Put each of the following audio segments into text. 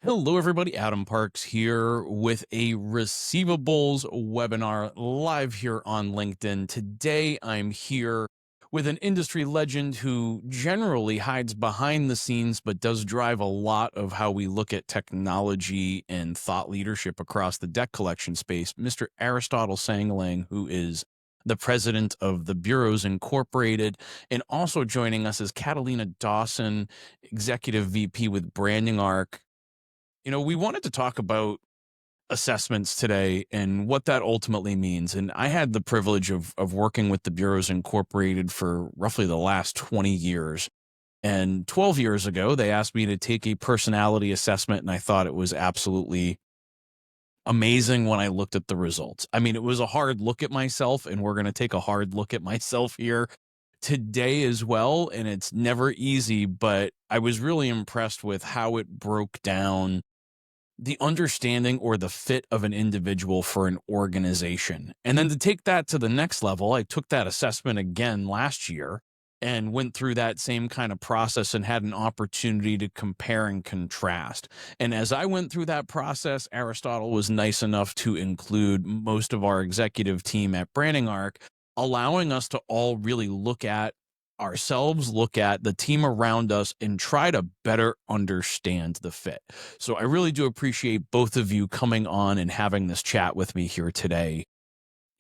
Hello, everybody. Adam Parks here with a Receivables webinar live here on LinkedIn. Today, I'm here with an industry legend who generally hides behind the scenes, but does drive a lot of how we look at technology and thought leadership across the debt collection space, Mr. Aristotle Sangalang, who is the president of the Bureaus Incorporated. And also joining us is Catalina Dawson, executive VP with Branding Arc. We wanted to talk about assessments today and what that ultimately means. And I had the privilege of working with the Bureaus Incorporated for roughly the last 20 years. And 12 years ago, they asked me to take a personality assessment, and I thought it was absolutely amazing when I looked at the results. I mean, it was a hard look at myself, and we're going to take a hard look at myself here today as well. And it's never easy, but I was really impressed with how it broke down the understanding or the fit of an individual for an organization. And then to take that to the next level, I took that assessment again last year and went through that same kind of process and had an opportunity to compare and contrast. And as I went through that process, Aristotle was nice enough to include most of our executive team at Branding Arc, allowing us to all really look at ourselves, look at the team around us, and try to better understand the fit. So I really do appreciate both of you coming on and having this chat with me here today.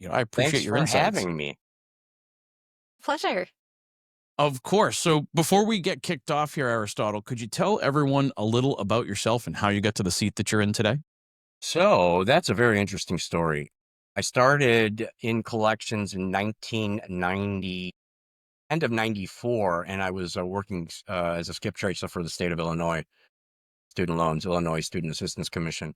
I appreciate Thanks your for insights. having me. Pleasure. Of course. So before we get kicked off here, Aristotle, could you tell everyone a little about yourself and how you got to the seat that you're in today? So that's a very interesting story. I started in collections in 1990, end of 94, and I was working as a skip tracer for the state of Illinois, student loans, Illinois Student Assistance Commission.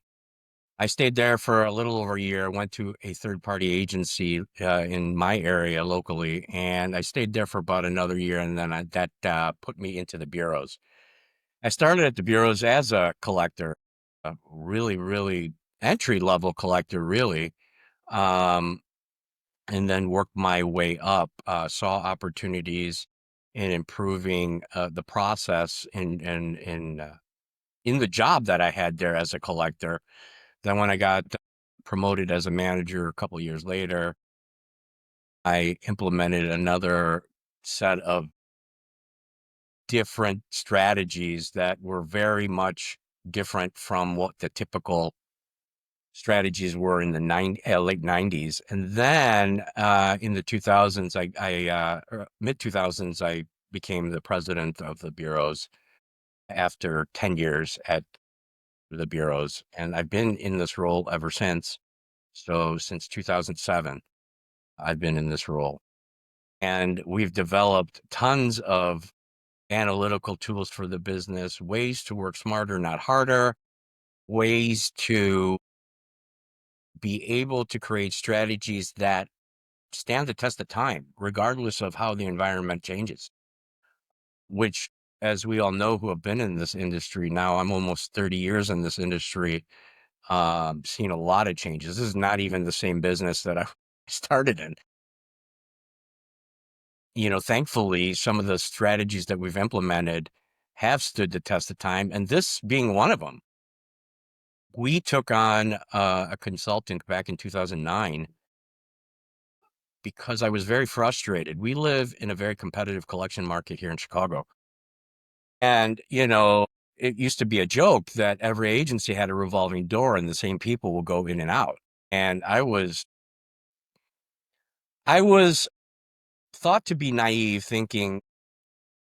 I stayed there for a little over a year, went to a third-party agency in my area locally, and I stayed there for about another year, and then that put me into the bureaus. I started at the bureaus as a collector, a really entry-level collector, really, um, and then worked my way up, saw opportunities in improving the process in the job that I had there as a collector. Then when I got promoted as a manager a couple years later, I implemented another set of different strategies that were very much different from what the typical strategies were in the late 90s. And then in the 2000s, mid 2000s, I became the president of the bureaus after 10 years at the bureaus. And I've been in this role ever since. So since 2007, I've been in this role. And we've developed tons of analytical tools for the business, ways to work smarter, not harder, ways to be able to create strategies that stand the test of time, regardless of how the environment changes, which, as we all know who have been in this industry now, I'm almost 30 years in this industry, seen a lot of changes. This is not even the same business that I started in. Thankfully, some of the strategies that we've implemented have stood the test of time, and this being one of them. We took on a consultant back in 2009 because I was very frustrated. We live in a very competitive collection market here in Chicago. And, it used to be a joke that every agency had a revolving door and the same people will go in and out. And I was thought to be naive, thinking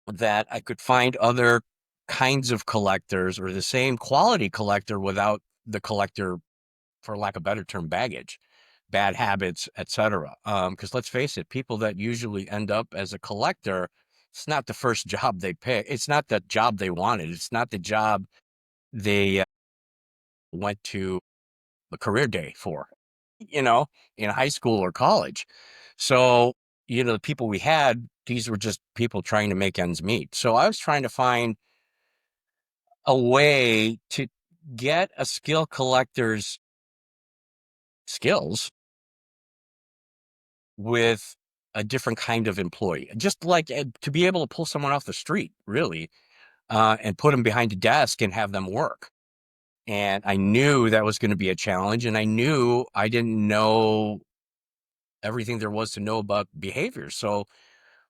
that I could find other kinds of collectors or the same quality collector without the collector, for lack of a better term, baggage, bad habits, etc. Because let's face it, people that usually end up as a collector, it's not the first job they pick. It's not the job they wanted. It's not the job they went to a career day for, you know, in high school or college. So, the people we had, these were just people trying to make ends meet. So I was trying to find a way to get a skill collector's skills with a different kind of employee, just like to be able to pull someone off the street, really, and put them behind a desk and have them work. And I knew that was going to be a challenge. And I knew I didn't know everything there was to know about behaviors. So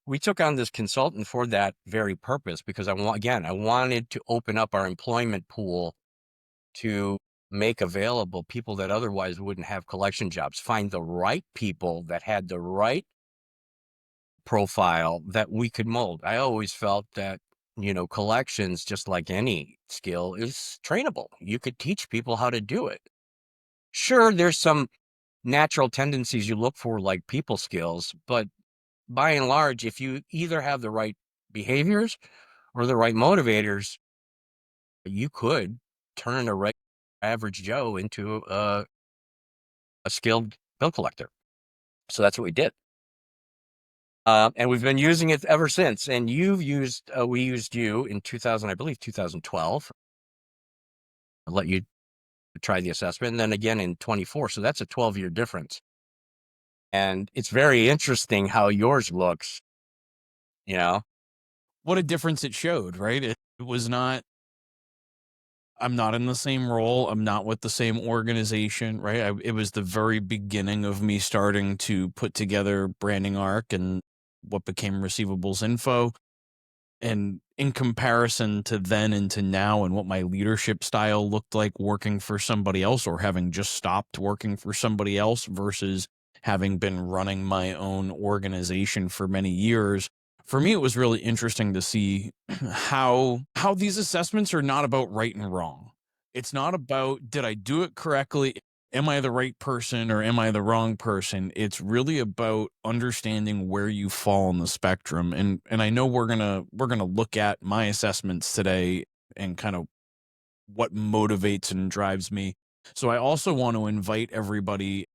we took on this consultant for that very purpose, because I wanted to open up our employment pool to make available people that otherwise wouldn't have collection jobs, find the right people that had the right profile that we could mold. I always felt that, collections, just like any skill, is trainable. You could teach people how to do it. Sure, there's some natural tendencies you look for, like people skills, but by and large, if you either have the right behaviors or the right motivators, you could turn a average Joe into a skilled bill collector. So that's what we did. And we've been using it ever since. And we used you in 2000, I believe 2012. I'll let you try the assessment. And then again in 24. So that's a 12-year difference. And it's very interesting how yours looks, you know? What a difference it showed, right? It was not, I'm not in the same role. I'm not with the same organization, right? It was the very beginning of me starting to put together branding arc and what became receivables info. And in comparison to then and to now and what my leadership style looked like working for somebody else or having just stopped working for somebody else versus having been running my own organization for many years, for me it was really interesting to see how these assessments are not about right and wrong. It's not about did I do it correctly? Am I the right person or am I the wrong person? It's really about understanding where you fall on the spectrum. And I know we're gonna look at my assessments today and kind of what motivates and drives me. So I also want to invite everybody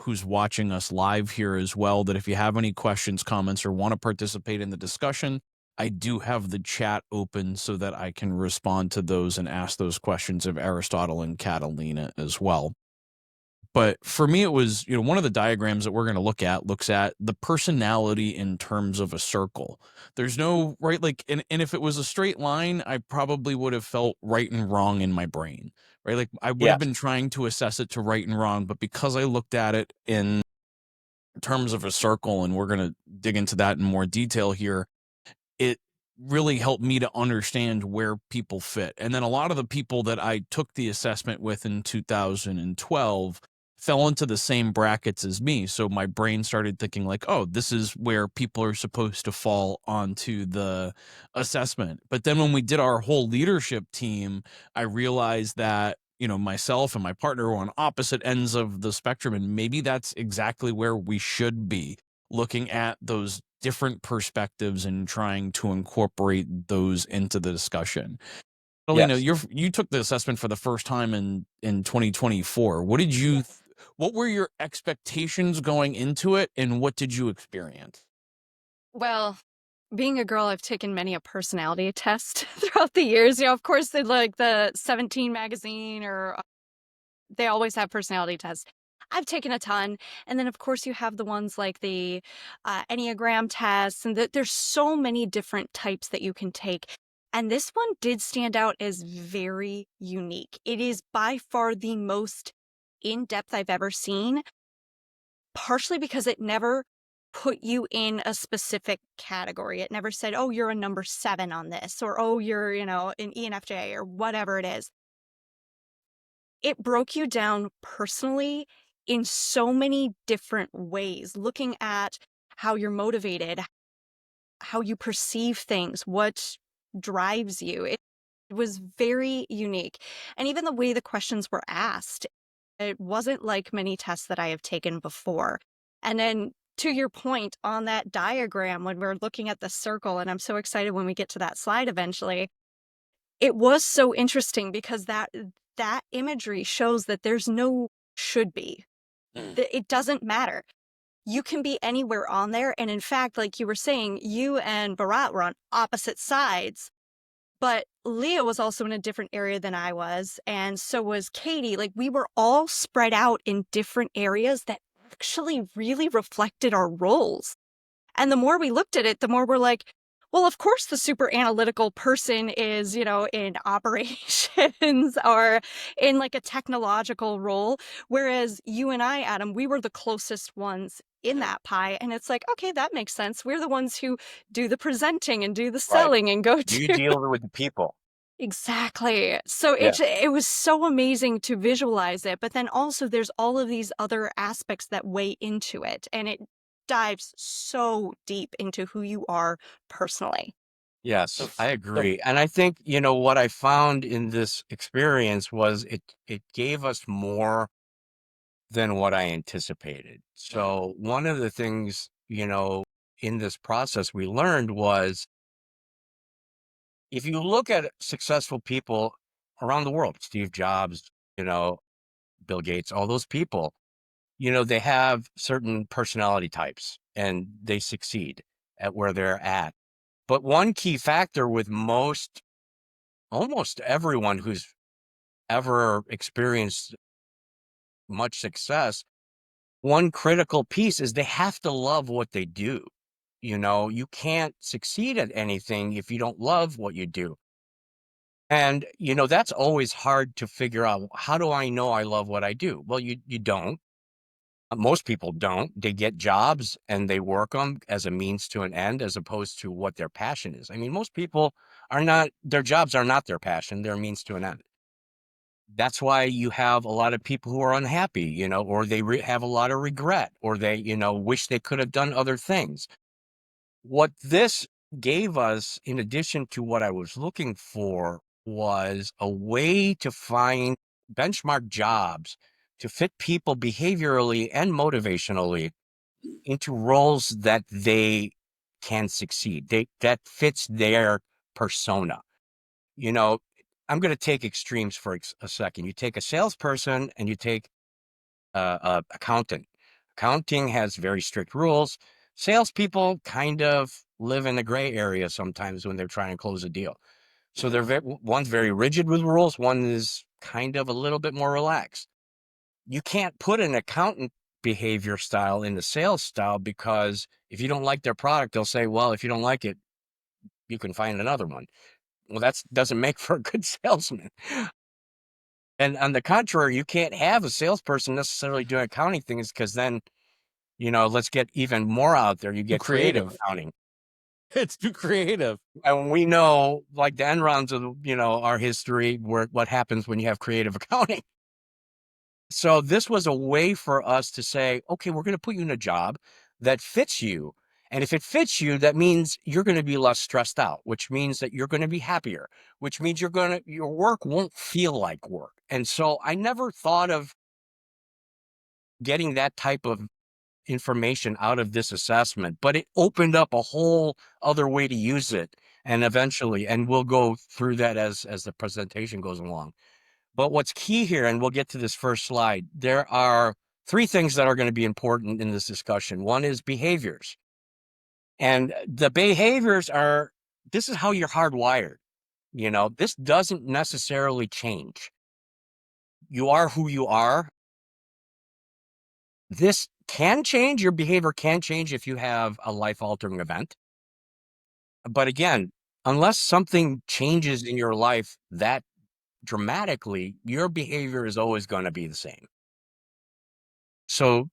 who's watching us live here as well that if you have any questions, comments, or want to participate in the discussion, I do have the chat open so that I can respond to those and ask those questions of Aristotle and Catalina as well. But for me, it was, one of the diagrams that we're going to look at looks at the personality in terms of a circle. There's no right, like, and if it was a straight line, I probably would have felt right and wrong in my brain, right? Like I would have Yes. been trying to assess it to right and wrong, but because I looked at it in terms of a circle, and we're going to dig into that in more detail here, it really helped me to understand where people fit. And then a lot of the people that I took the assessment with in 2012 fell into the same brackets as me. So my brain started thinking like, oh, this is where people are supposed to fall onto the assessment. But then when we did our whole leadership team, I realized that myself and my partner were on opposite ends of the spectrum, and maybe that's exactly where we should be, looking at those different perspectives and trying to incorporate those into the discussion. Alina, Yes. you took the assessment for the first time in 2024. What were your expectations going into it, and what did you experience? Well, being a girl, I've taken many a personality test throughout the years. Of course, they like the 17 magazine or they always have personality tests. I've taken a ton. And then, of course, you have the ones like the Enneagram tests, and there's so many different types that you can take. And this one did stand out as very unique. It is by far the most in depth I've ever seen, partially because it never put you in a specific category. It never said, oh, you're a number 7 on this, or oh, you're, an ENFJ or whatever it is. It broke you down personally in so many different ways, looking at how you're motivated, how you perceive things, what drives you. It was very unique. And even the way the questions were asked, it wasn't like many tests that I have taken before. And then to your point on that diagram, when we're looking at the circle, and I'm so excited when we get to that slide eventually, it was so interesting because that imagery shows that there's no should be. It doesn't matter. You can be anywhere on there. And in fact, like you were saying, you and Bharat were on opposite sides, but Leah was also in a different area than I was. And so was Katie. Like we were all spread out in different areas that actually really reflected our roles. And the more we looked at it, the more we're like, Well, of course, the super analytical person is, in operations or in like a technological role. Whereas you and I, Adam, we were the closest ones in Mhm. that pie. And it's like, okay, that makes sense. We're the ones who do the presenting and do the Right. selling and go You to. deal with the people. Exactly. So Yeah. it was so amazing to visualize it, but then also there's all of these other aspects that weigh into it, and it dives so deep into who you are personally. Yes, The I the agree. And I think, what I found in this experience was it gave us more than what I anticipated. Mhm. So one of the things, in this process we learned was if you look at successful people around the world, Steve Jobs, you know, Bill Gates, all those people, they have certain personality types and they succeed at where they're at. But one key factor with almost everyone who's ever experienced much success, one critical piece is they have to love what they do. You can't succeed at anything if you don't love what you do. And, that's always hard to figure out. How do I know I love what I do? Well, you don't. Most people don't. They get jobs and they work them as a means to an end as opposed to what their passion is. I mean, most people are not, their jobs are not their passion, they're a means to an end. That's why you have a lot of people who are unhappy, or they have a lot of regret, or they, wish they could have done other things. What this gave us, in addition to what I was looking for, was a way to find benchmark jobs to fit people behaviorally and motivationally into roles that they can succeed. That fits their persona. You know, I'm going to take extremes for a second. You take a salesperson and you take a accountant. Accounting has very strict rules. Salespeople kind of live in the gray area sometimes when they're trying to close a deal. So Mhm. one's very rigid with rules. One is kind of a little bit more relaxed. You can't put an accountant behavior style in the sales style because if you don't like their product, they'll say, well, if you don't like it, you can find another one. Well, that doesn't make for a good salesman. And on the contrary, you can't have a salesperson necessarily doing accounting things because then, let's get even more out there. You Too get creative creative. accounting. It's too creative. And we know, like the end rounds of, our history, what happens when you have creative accounting. So this was a way for us to say, okay, we're going to put you in a job that fits you. And if it fits you, that means you're going to be less stressed out, which means that you're going to be happier, which means your work won't feel like work. And so I never thought of getting that type of information out of this assessment, but it opened up a whole other way to use it. And eventually, and we'll go through that as the presentation goes along. But what's key here, and we'll get to this first slide, there are three things that are going to be important in this discussion. One is behaviors. And the behaviors this is how you're hardwired. This doesn't necessarily change. You are who you are. This can change. Your behavior can change if you have a life altering event. But again, unless something changes in your life that dramatically, your behavior is always going to be the same. So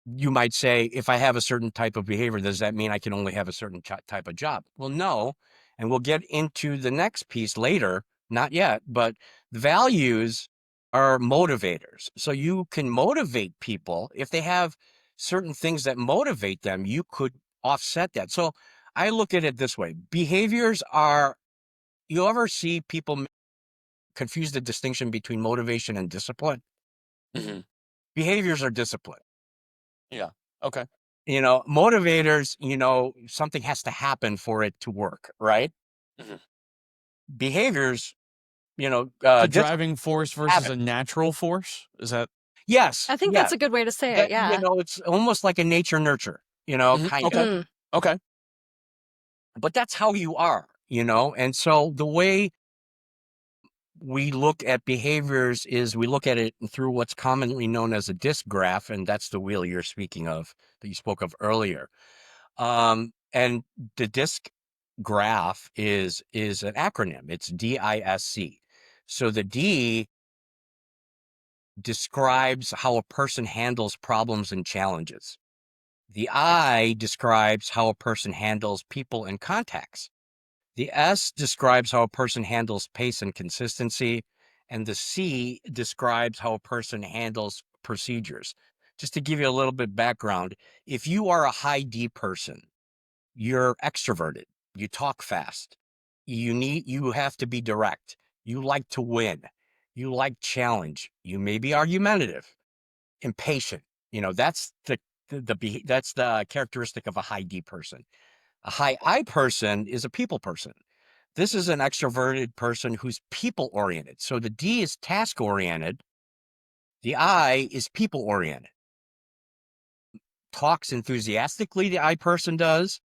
you might say, if I have a certain type of behavior, does that mean I can only have a certain type of job? Well, no. And we'll get into the next piece later, not yet, but values are motivators. So you can motivate people if they have certain things that motivate them, you could offset that. So I look at it this way. Behaviors are, you ever see people confuse the distinction between motivation and discipline? Mhm. Behaviors are discipline. Yeah. Okay. Motivators, something has to happen for it to work, right? Mhm. Behaviors, The discipline driving force versus a habit. natural force? Is that Yes, I think yeah. that's a good way to say it. That, Yeah. it's almost like a nature nurture, Mhm. kind of. Okay. Mm. Okay. But that's how you are, and so the way we look at behaviors is we look at it through what's commonly known as a disc graph, and that's the wheel you're speaking of that you spoke of earlier. And the DISC graph is an acronym. It's DISC. So the D describes how a person handles problems and challenges. The I describes how a person handles people and contacts. The S describes how a person handles pace and consistency. And the C describes how a person handles procedures. Just to give you a little bit background, if you are a high D person, you're extroverted, you talk fast, you have to be direct, you like to win, you like challenge, you may be argumentative, impatient. That's that's the characteristic of a high D person. A high I person is a people person. This is an extroverted person who's people oriented. So the D is task oriented, the I is people oriented. Talks enthusiastically, the I person does,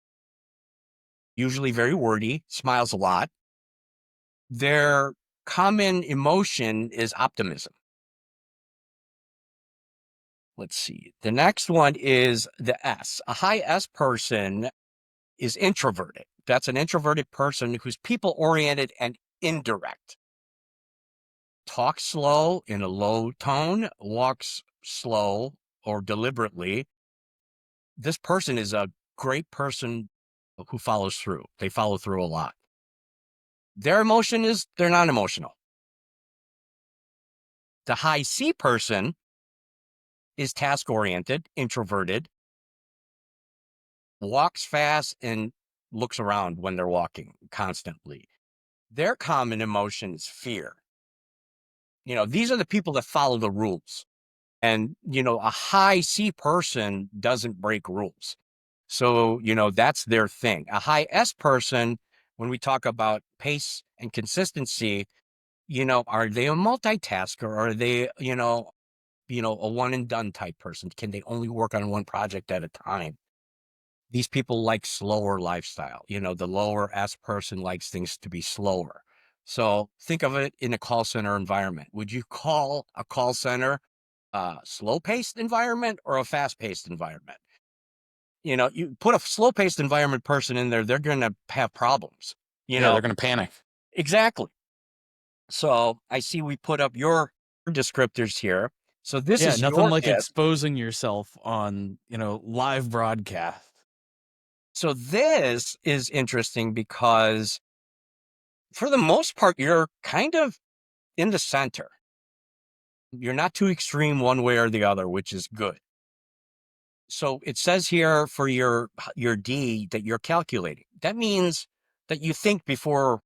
usually very wordy, smiles a lot. Their common emotion is optimism. Let's see. The next one is the S. A high S person is introverted. That's an introverted person who's people-oriented and indirect. Talks slow in a low tone, walks slow or deliberately. This person is a great person who follows through. They follow through a lot. Their emotion is they're not emotional. The high C person is task-oriented, introverted, walks fast, and looks around when they're walking constantly. Their common emotion is fear. These are the people that follow the rules. And, a high C person doesn't break rules. So, that's their thing. A high S person, when we talk about pace and consistency, are they a multitasker? Are they, a one and done type person? Can they only work on one project at a time? These people like slower lifestyle. The lower S person likes things to be slower. So think of it in a call center environment. Would you call a call center a slow-paced environment or a fast-paced environment? You put a slow-paced environment person in there, they're going to have problems. Yeah, they're going to panic. Exactly. So I see we put up your descriptors here. So this Yeah, is nothing your like DISC. exposing yourself on, live broadcast. So this is interesting because for the most part, you're kind of in the center. You're not too extreme one way or the other, which is good. So it says here for your D that you're calculating. That means that you think before,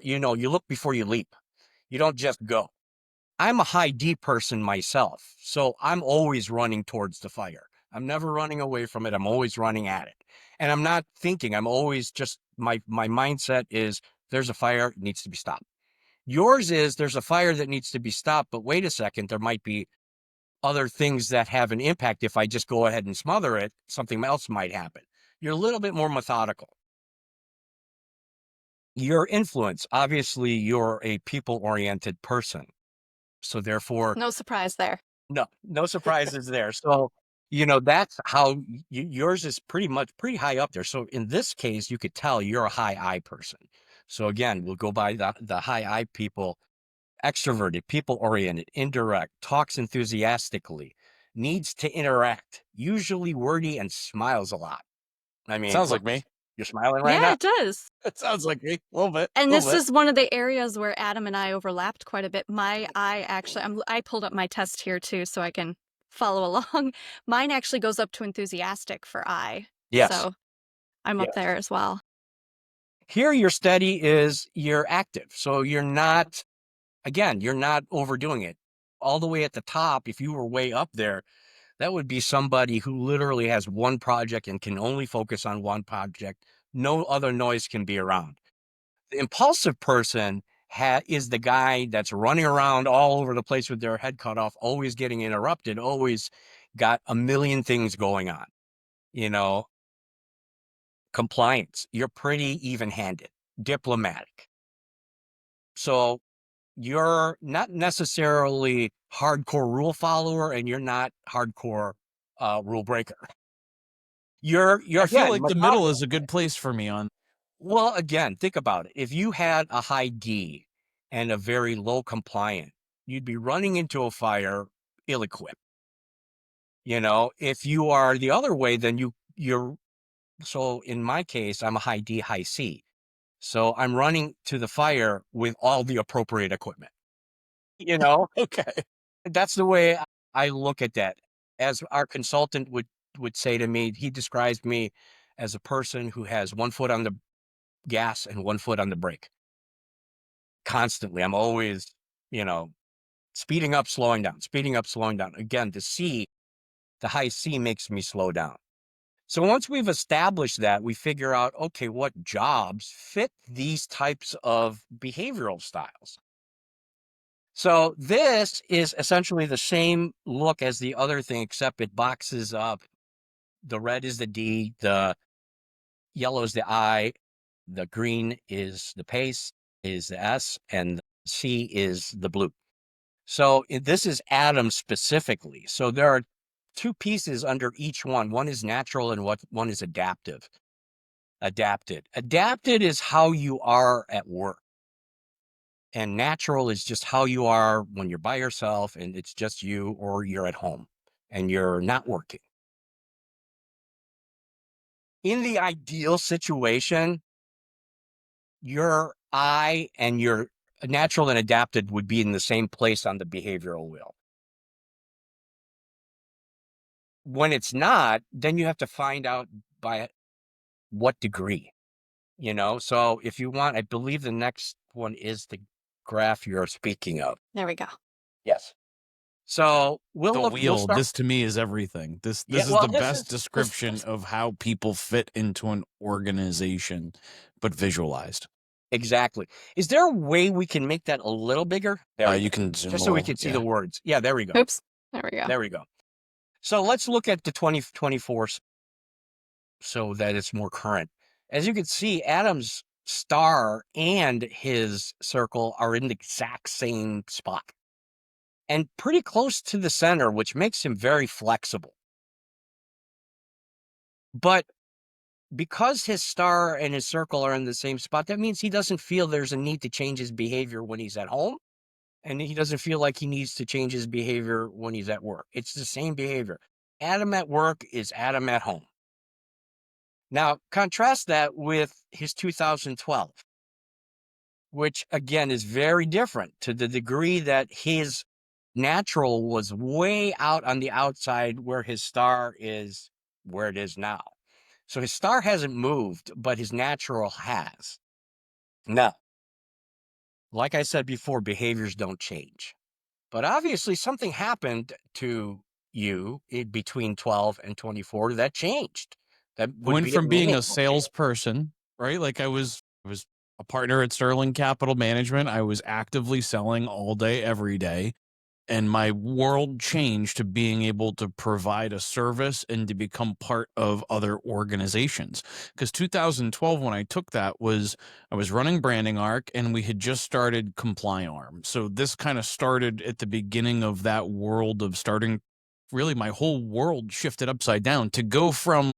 you look before you leap. You don't just go. I'm a high D person myself, so I'm always running towards the fire. I'm never running away from it. I'm always running at it. And I'm not thinking. I'm always just, my mindset is there's a fire, it needs to be stopped. Yours is there's a fire that needs to be stopped, but wait a second, there might be other things that have an impact. If I just go ahead and smother it, something else might happen. You're a little bit more methodical. Your influence, obviously, you're a people-oriented person. So therefore, No surprise there. no surprises there. So, that's how yours is pretty high up there. So in this case, you could tell you're a high I person. So again, we'll go by the high I people. Extroverted, people-oriented, indirect, talks enthusiastically, needs to interact, usually wordy, and smiles a lot. I mean, Sounds look, like me. you're smiling right Yeah, now. it does. It sounds like me. A little bit. And Little this bit. is one of the areas where Adam and I overlapped quite a bit. I pulled up my test here too, so I can follow along. Mine actually goes up to enthusiastic for I. Yes. So I'm up Yes. there as well. Here, your study is you're active. So you're not, again, you're not overdoing it. All the way at the top, if you were way up there, that would be somebody who literally has one project and can only focus on one project. No other noise can be around. The impulsive person is the guy that's running around all over the place with their head cut off, always getting interrupted, always got a million things going on. Compliance, you're pretty even-handed, diplomatic. So you're not necessarily hardcore rule follower and you're not hardcore rule breaker. I feel again, like the middle is a good place for me on. well, again, think about it. If you had a high D and a very low compliant, you'd be running into a fire ill-equipped. If you are the other way, then you're so in my case, I'm a high D, high C. So I'm running to the fire with all the appropriate equipment. You know, Okay. that's the way I look at that. As our consultant would say to me, he describes me as a person who has one foot on the gas and one foot on the brake constantly. I'm always, you know, speeding up, slowing down, speeding up, slowing down. Again, the high C makes me slow down. So once we've established that, we figure out, okay, what jobs fit these types of behavioral styles. So this is essentially the same look as the other thing, except it boxes up. The red is the D, the yellow is the I, the green is the pace, is the S, and the C is the blue. So this is atoms specifically. So there are two pieces under each one. One is natural and one is adaptive. Adapted is how you are at work. And natural is just how you are when you're by yourself and it's just you or you're at home and you're not working. In the ideal situation, your I and your natural and adapted would be in the same place on the behavioral wheel. When it's not, then you have to find out by what degree, So if you want, I believe the next one is the graph you're speaking of. There we go. Yes. So The we'll wheel, start. this to me is everything. This Yeah, this is well, the best description of how people fit into an organization, but visualized. exactly. Is there a way we can make that a little bigger? There we go. You can zoom Just a so we little. can see Yeah. the words. Yeah, there we go. Oops. There we go. There we go. So let's look at the 2024 so that it's more current. As you can see, Adam's star and his circle are in the exact same spot and pretty close to the center, which makes him very flexible. But because his star and his circle are in the same spot, that means he doesn't feel there's a need to change his behavior when he's at home. And he doesn't feel like he needs to change his behavior when he's at work. It's the same behavior. Adam at work is Adam at home. Now, contrast that with his 2012, which again is very different to the degree that his natural was way out on the outside where his star is where it is now. So his star hasn't moved, but his natural has. Now, like I said before, behaviors don't change. But obviously something happened to you between 12 and 24 that changed. That I would went be a from being a meaningful change. salesperson, right? Like I was a partner at Sterling Capital Management. I was actively selling all day, every day. And my world changed to being able to provide a service and to become part of other organizations. Because 2012, when I took that, was I was running Branding Arc and we had just started Comply Arm. So this kind of started at the beginning of that world of starting. Really, my whole world shifted upside down to go from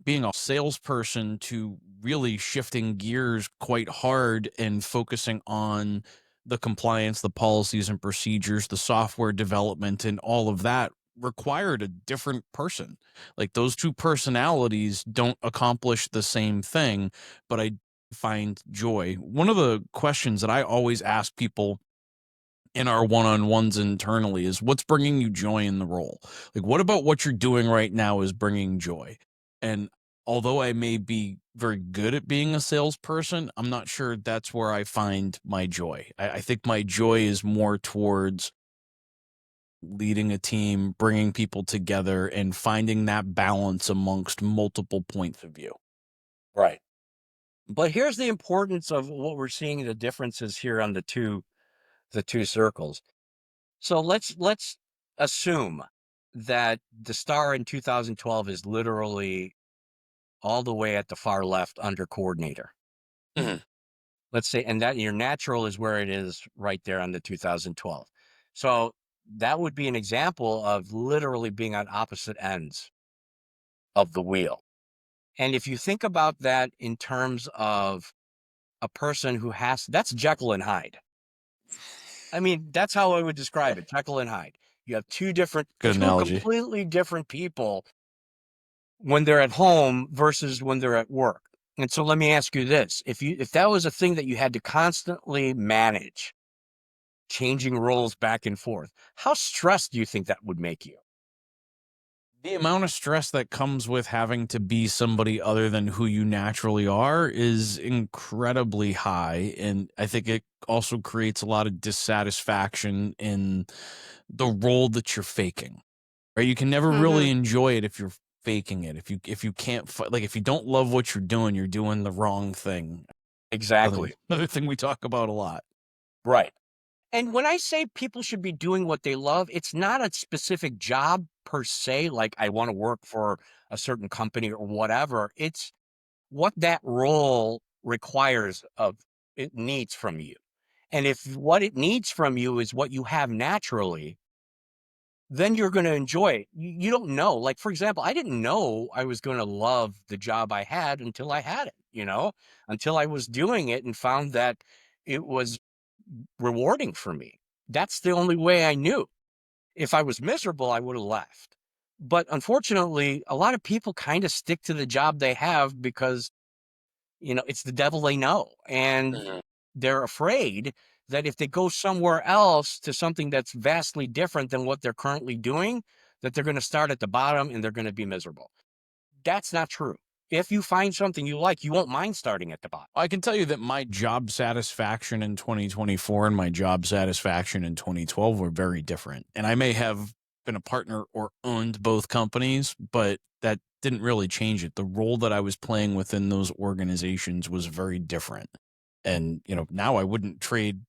being a salesperson to really shifting gears quite hard and focusing on the compliance, the policies and procedures, the software development, and all of that required a different person. Like those two personalities don't accomplish the same thing, but I find joy. One of the questions that I always ask people in our one-on-ones internally is what's bringing you joy in the role? Like what about what you're doing right now is bringing joy? And although I may be very good at being a salesperson, I'm not sure that's where I find my joy. I think my joy is more towards leading a team, bringing people together, and finding that balance amongst multiple points of view. Right. But here's the importance of what we're seeing the differences here on the two circles. So let's assume that the star in 2012 is literally all the way at the far left under coordinator. Mhm. Let's say, and that your natural is where it is right there on the 2012. So that would be an example of literally being on opposite ends of the wheel. And if you think about that in terms of a person who that's Jekyll and Hyde. I mean, that's how I would describe it, Jekyll and Hyde. You have Good two analogy. completely different people when they're at home versus when they're at work. And so let me ask you this. If that was a thing that you had to constantly manage, changing roles back and forth, how stressed do you think that would make you? The amount of stress that comes with having to be somebody other than who you naturally are is incredibly high. And I think it also creates a lot of dissatisfaction in the role that you're faking. Right? You can never Hmm. really enjoy it if you're faking it. If you can't like if you don't love what you're doing the wrong thing. Another Exactly. another thing we talk about a lot. Right. And when I say people should be doing what they love, it's not a specific job per se, like I want to work for a certain company or whatever. It's what that role requires of it needs from you. And if what it needs from you is what you have naturally, then you're going to enjoy it. You don't know. Like, for example, I didn't know I was going to love the job I had until I had it, until I was doing it and found that it was rewarding for me. That's the only way I knew. If I was miserable, I would have left. But unfortunately, a lot of people kind of stick to the job they have because, it's the devil they know. And Mhm. they're afraid that if they go somewhere else to something that's vastly different than what they're currently doing, that they're going to start at the bottom and they're going to be miserable. That's not true. If you find something you like, you won't mind starting at the bottom. I can tell you that my job satisfaction in 2024 and my job satisfaction in 2012 were very different. And I may have been a partner or owned both companies, but that didn't really change it. The role that I was playing within those organizations was very different. And, now I wouldn't trade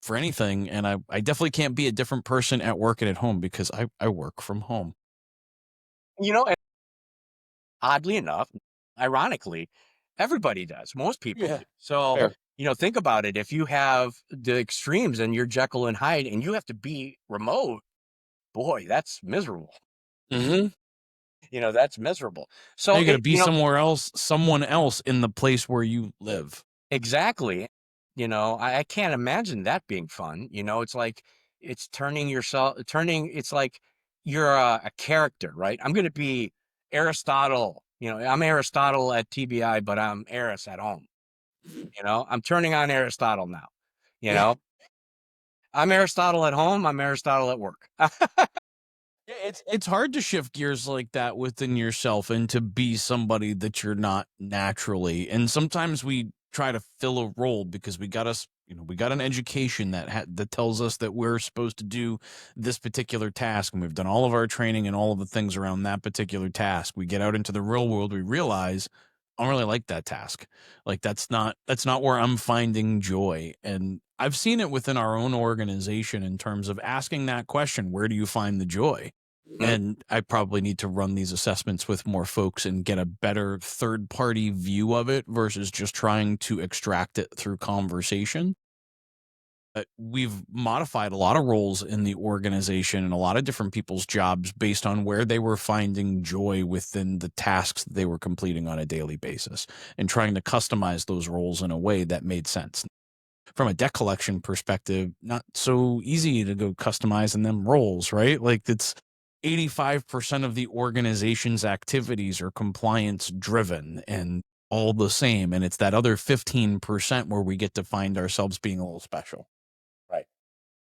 for anything. And I definitely can't be a different person at work and at home because I work from home. And oddly enough, ironically, everybody does. Most people Yeah. do. So, Fair. think about it. If you have the extremes and you're Jekyll and Hyde and you have to be remote, boy, that's miserable. Hmm. That's miserable. Now So you got to be somewhere else, someone else in the place where you live. exactly. I can't imagine that being fun. It's like it's like you're a character, right? I'm going to be Aristotle. I'm Aristotle at TBI, but I'm Eris at home. I'm turning on Aristotle now. You Yeah. know, I'm Aristotle at home. I'm Aristotle at work. Yeah, it's hard to shift gears like that within yourself and to be somebody that you're not naturally. And sometimes we try to fill a role because we got an education that tells us that we're supposed to do this particular task, and we've done all of our training and all of the things around that particular task. We get out into the real world, we realize I don't really like that task. Like that's not where I'm finding joy. And I've seen it within our own organization in terms of asking that question, where do you find the joy? Mhm. And I probably need to run these assessments with more folks and get a better third party view of it versus just trying to extract it through conversation. We've modified a lot of roles in the organization and a lot of different people's jobs based on where they were finding joy within the tasks that they were completing on a daily basis and trying to customize those roles in a way that made sense. From a debt collection perspective, not so easy to go customizing them roles, right? Like it's 85% of the organization's activities are compliance driven and all the same. And it's that other 15% where we get to find ourselves being a little special. Right.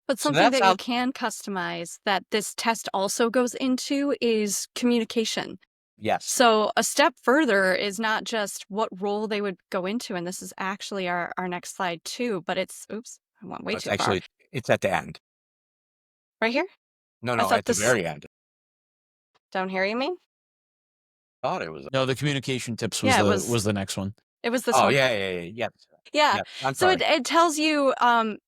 But So something that's that you how. can customize that this test also goes into is communication. Yes. So a step further is not just what role they would go into, and this is actually our next slide too, but it's oops, I went way It's too far. actually it's at the end. Right here? No, I no, thought at the this very end. down here, you mean? Thought it was. No, the communication tips was Yeah, the next one. it was this Oh, one. yeah, yeah, yeah, yes. Yeah. Yes, I'm So sorry. it tells you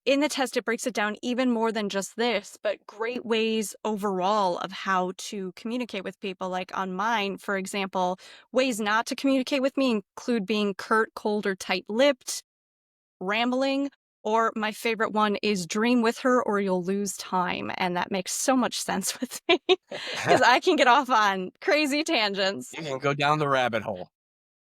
in the test, it breaks it down even more than just this, but great ways overall of how to communicate with people. Like on mine, for example, ways not to communicate with me include being curt, cold, or tight lipped, rambling, or my favorite one is dream with her or you'll lose time. And that makes so much sense with me because I can get off on crazy tangents. You can go down the rabbit hole.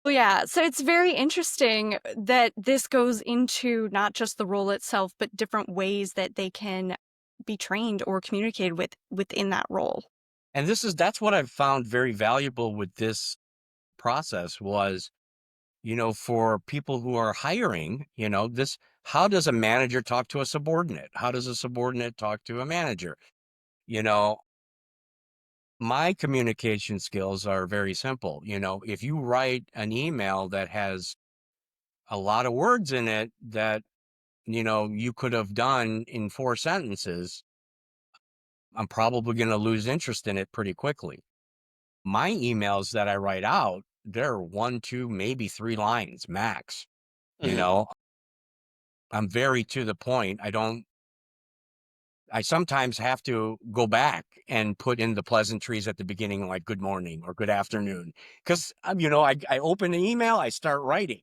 Well, yeah, so it's very interesting that this goes into not just the role itself, but different ways that they can be trained or communicated with within that role. And that's what I've found very valuable with this process was, for people who are hiring, how does a manager talk to a subordinate? How does a subordinate talk to a manager? You know, my communication skills are very simple. If you write an email that has a lot of words in it that, you could have done in 4 sentences, I'm probably going to lose interest in it pretty quickly. My emails that I write out, they're 1, 2, maybe 3 lines max. You Mhm. know, I'm very to the point. I sometimes have to go back and put in the pleasantries at the beginning, like good morning or good afternoon. Cause I open an email, I start writing.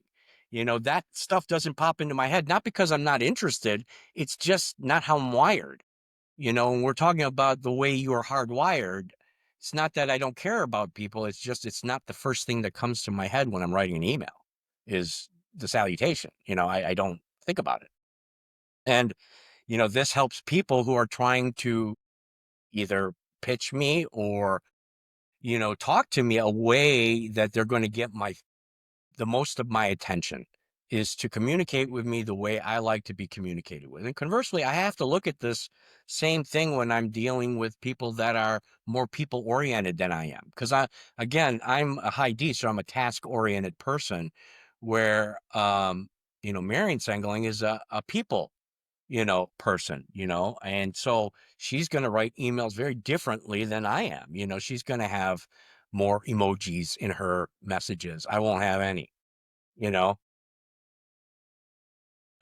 That stuff doesn't pop into my head, not because I'm not interested. It's just not how I'm wired. When we're talking about the way you are hardwired, it's not that I don't care about people. It's just, it's not the first thing that comes to my head when I'm writing an email is the salutation. I don't think about it. And, this helps people who are trying to either pitch me or, talk to me a way that they're going to get the most of my attention is to communicate with me the way I like to be communicated with. And conversely, I have to look at this same thing when I'm dealing with people that are more people oriented than I am. Because I'm a high D, so I'm a task oriented person where, Marion Sangalang is a people, person, and so she's going to write emails very differently than I am. She's going to have more emojis in her messages. I won't have any, you know,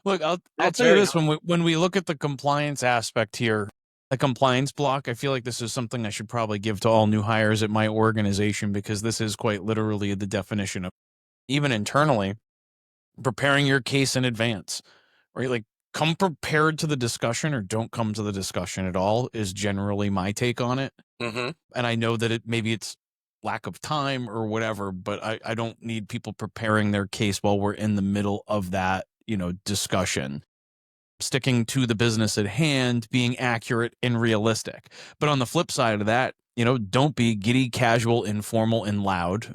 Look, I'll that's tell you very, this, when we look at the compliance aspect here, the compliance block, I feel like this is something I should probably give to all new hires at my organization, because this is quite literally the definition of, even internally, preparing your case in advance, right? Like, come prepared to the discussion or don't come to the discussion at all is generally my take on it. hmm And I know that maybe it's lack of time or whatever, but I don't need people preparing their case while we're in the middle of that, discussion. Sticking to the business at hand, being accurate and realistic. But on the flip side of that, don't be giddy, casual, informal, and loud.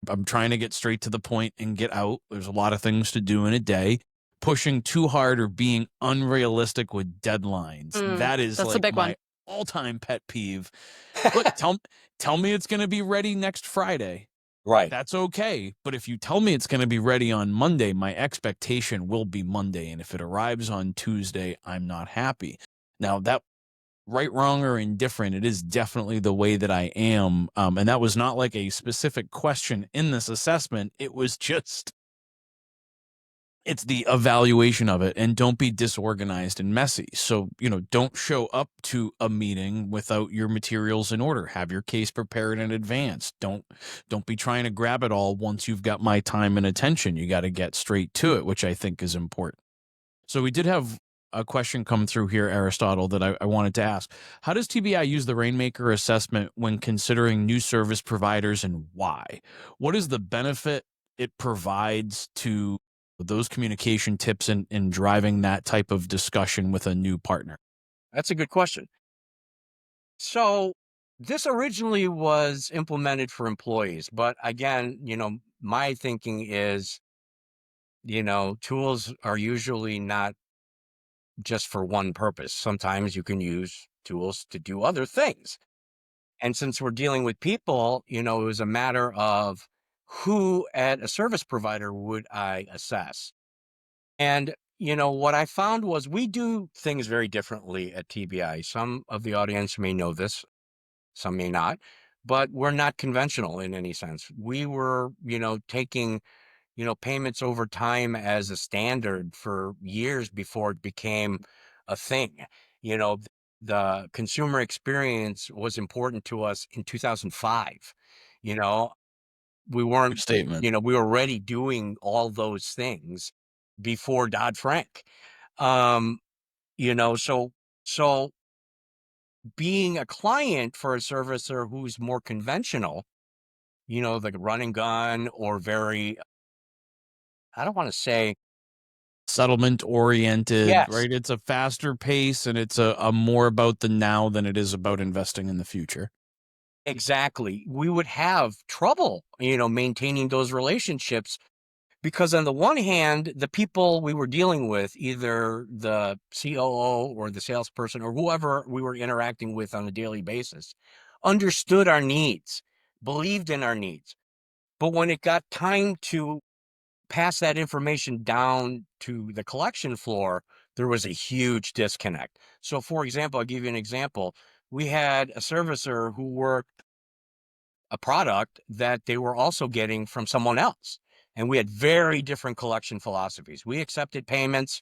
I'm trying to get straight to the point and get out. There's a lot of things to do in a day. Pushing too hard or being unrealistic with deadlines. That is That's a like big one. my all-time pet peeve. Look, tell me it's going to be ready next Friday. right. That's okay. But if you tell me it's going to be ready on Monday, my expectation will be Monday. And if it arrives on Tuesday, I'm not happy. Now, that right, wrong, or indifferent, it is definitely the way that I am. And that was not like a specific question in this assessment. It was just, it's the evaluation of it. And don't be disorganized and messy. So, don't show up to a meeting without your materials in order. Have your case prepared in advance. Don't be trying to grab it all once you've got my time and attention. You got to get straight to it, which I think is important. So we did have a question come through here, Aristotle, that I wanted to ask. How does TBI use the Rainmaker assessment when considering new service providers, and why? What is the benefit it provides to those communication tips in driving that type of discussion with a new partner? That's a good question. So this originally was implemented for employees, but again, my thinking is, tools are usually not just for one purpose. Sometimes you can use tools to do other things. And since we're dealing with people, it was a matter of who at a service provider would I assess? And, what I found was we do things very differently at TBI. Some of the audience may know this, some may not, but we're not conventional in any sense. We were, taking, payments over time as a standard for years before it became a thing. You know, the consumer experience was important to us in 2005. You know, we weren't, Good statement. we were already doing all those things before Dodd-Frank. Um, so being a client for a servicer who's more conventional, like run and gun or very I don't want to say, Settlement oriented, yes, right? It's a faster pace and it's a more about the now than it is about investing in the future. exactly. We would have trouble, maintaining those relationships because on the one hand, the people we were dealing with, either the COO or the salesperson or whoever we were interacting with on a daily basis, understood our needs, believed in our needs. But when it got time to pass that information down to the collection floor, there was a huge disconnect. So, for example, I'll give you an example. We had a servicer who worked a product that they were also getting from someone else. And we had very different collection philosophies. We accepted payments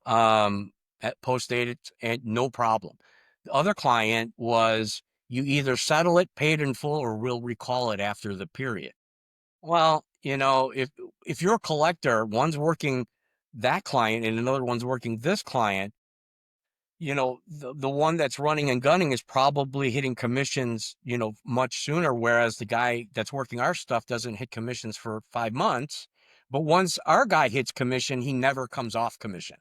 at post dated and no problem. The other client was you either settle it, paid in full, or we'll recall it after the period. Well, if you're a collector, one's working that client and another one's working this client, the one that's running and gunning is probably hitting commissions, much sooner, whereas the guy that's working our stuff doesn't hit commissions for 5 months. But once our guy hits commission, he never comes off commission.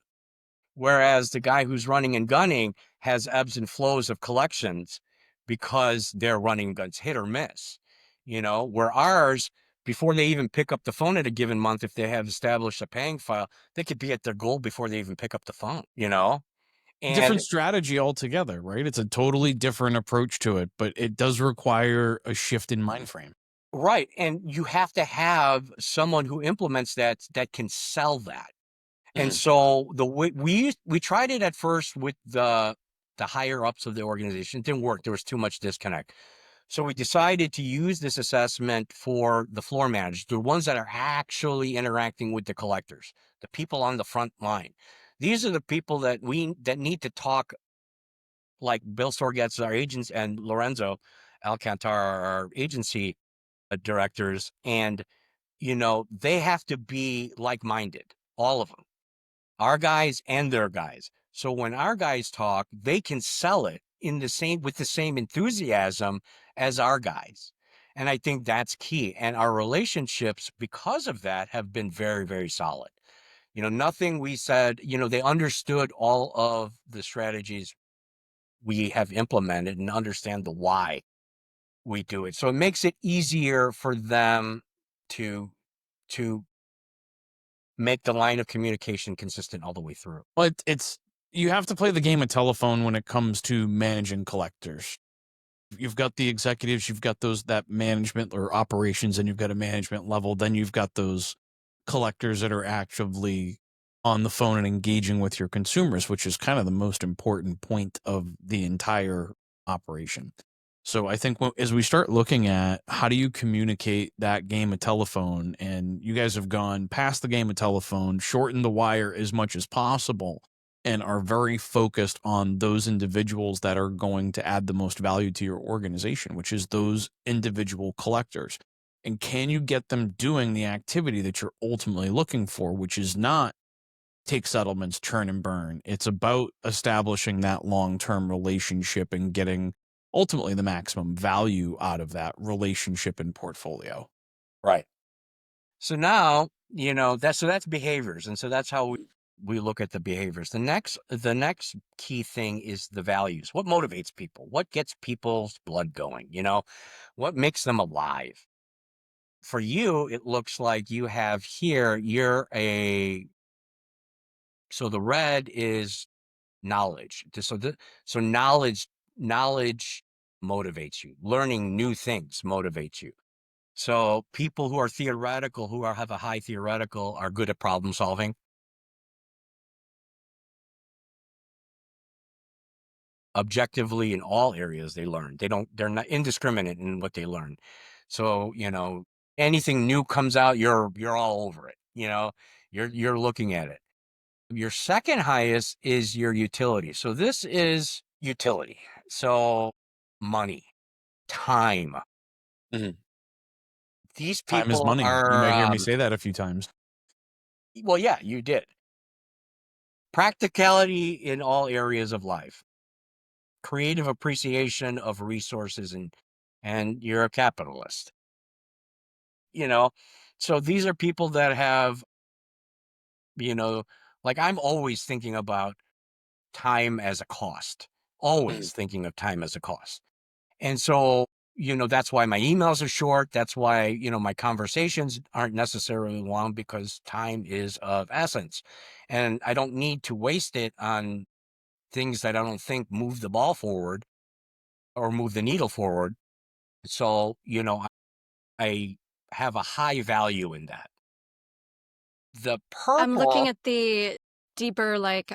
Whereas the guy who's running and gunning has ebbs and flows of collections because their running guns hit or miss, where ours, before they even pick up the phone at a given month, if they have established a paying file, they could be at their goal before they even pick up the phone. And Different strategy altogether, right? It's a totally different approach to it, but it does require a shift in mind frame. right. And you have to have someone who implements that can sell that. And Mhm. so the way we tried it at first with the higher ups of the organization. It didn't work. There was too much disconnect. So we decided to use this assessment for the floor managers, the ones that are actually interacting with the collectors, the people on the front line. These are the people that need to talk, like Bill Sorgetz, our agents, and Lorenzo Alcantara, our agency directors, and they have to be like-minded, all of them, our guys and their guys. So when our guys talk, they can sell it with the same enthusiasm as our guys. And I think that's key. And our relationships, because of that, have been very, very solid. Nothing we said, they understood all of the strategies we have implemented and understand the why we do it. So it makes it easier for them to to make the line of communication consistent all the way through. Well, it's you have to play the game of telephone when it comes to managing collectors. You've got the executives, you've got those that management or operations, and you've got a management level. Then you've got those collectors that are actively on the phone and engaging with your consumers, which is kind of the most important point of the entire operation. So I think as we start looking at how do you communicate that game of telephone, and you guys have gone past the game of telephone, shortened the wire as much as possible, and are very focused on those individuals that are going to add the most value to your organization, which is those individual collectors. And can you get them doing the activity that you're ultimately looking for, which is not take settlements, churn and burn. It's about establishing that long-term relationship and getting ultimately the maximum value out of that relationship and portfolio. Right. So now, that's behaviors. And so that's how we look at the behaviors. The next key thing is the values. What motivates people? What gets people's blood going? What makes them alive? For you, it looks like you have here, so the red is knowledge. So knowledge motivates you. Learning new things motivates you. So people who are theoretical, have a high theoretical, are good at problem solving. Objectively, in all areas they learn. They're not indiscriminate in what they learn. So, anything new comes out, you're all over it. You're looking at it. Your second highest is your utility. So this is utility. So money, time. Mhm. These Time is people money. You are, might hear me say that a few times. well, yeah, you did. Practicality in all areas of life, creative appreciation of resources, and you're a capitalist. You know, so these are people that have you know, like I'm always thinking about time as a cost, always Mhm. thinking of time as a cost. And so, that's why my emails are short. That's why, my conversations aren't necessarily long because time is of essence. And I don't need to waste it on things that I don't think move the ball forward or move the needle forward. So, I have a high value in that. The I'm looking purple, at the deeper, like,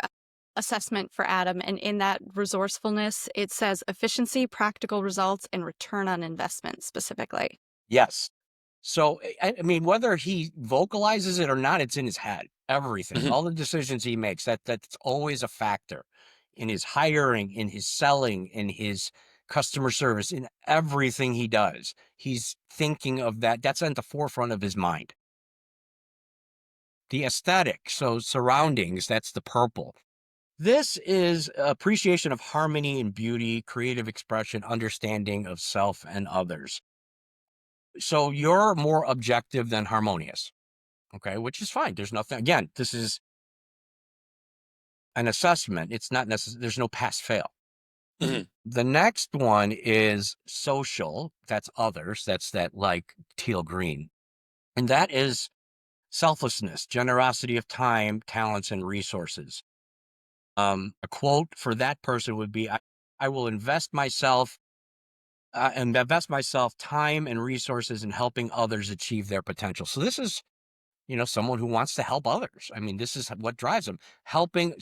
assessment for Adam, and in that resourcefulness, it says efficiency, practical results, and return on investment specifically. yes. So, I mean, whether he vocalizes it or not, it's in his head. Everything, Mhm. all the decisions he makes, that's always a factor in his hiring, in his selling, in his customer service, in everything he does. He's thinking of that. That's at the forefront of his mind. The aesthetic, so surroundings, that's the purple. This is appreciation of harmony and beauty, creative expression, understanding of self and others. So you're more objective than harmonious. Okay, which is fine. There's nothing, again, this is an assessment. It's not necessary. There's no pass fail. Mhm. The next one is social. That's others. That's that like teal green. And that is selflessness, generosity of time, talents, and resources. A quote for that person would be, I will invest myself time and resources in helping others achieve their potential. So this is, someone who wants to help others. I mean, this is what drives them. Helping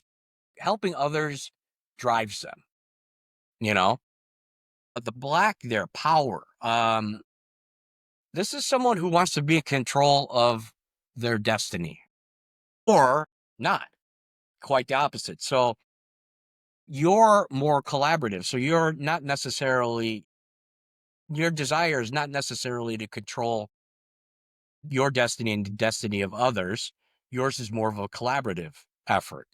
others drives them, you know. But the black there, power. This is someone who wants to be in control of their destiny or not. Quite the opposite. So you're more collaborative. So your desire is not necessarily to control your destiny and the destiny of others. Yours is more of a collaborative effort.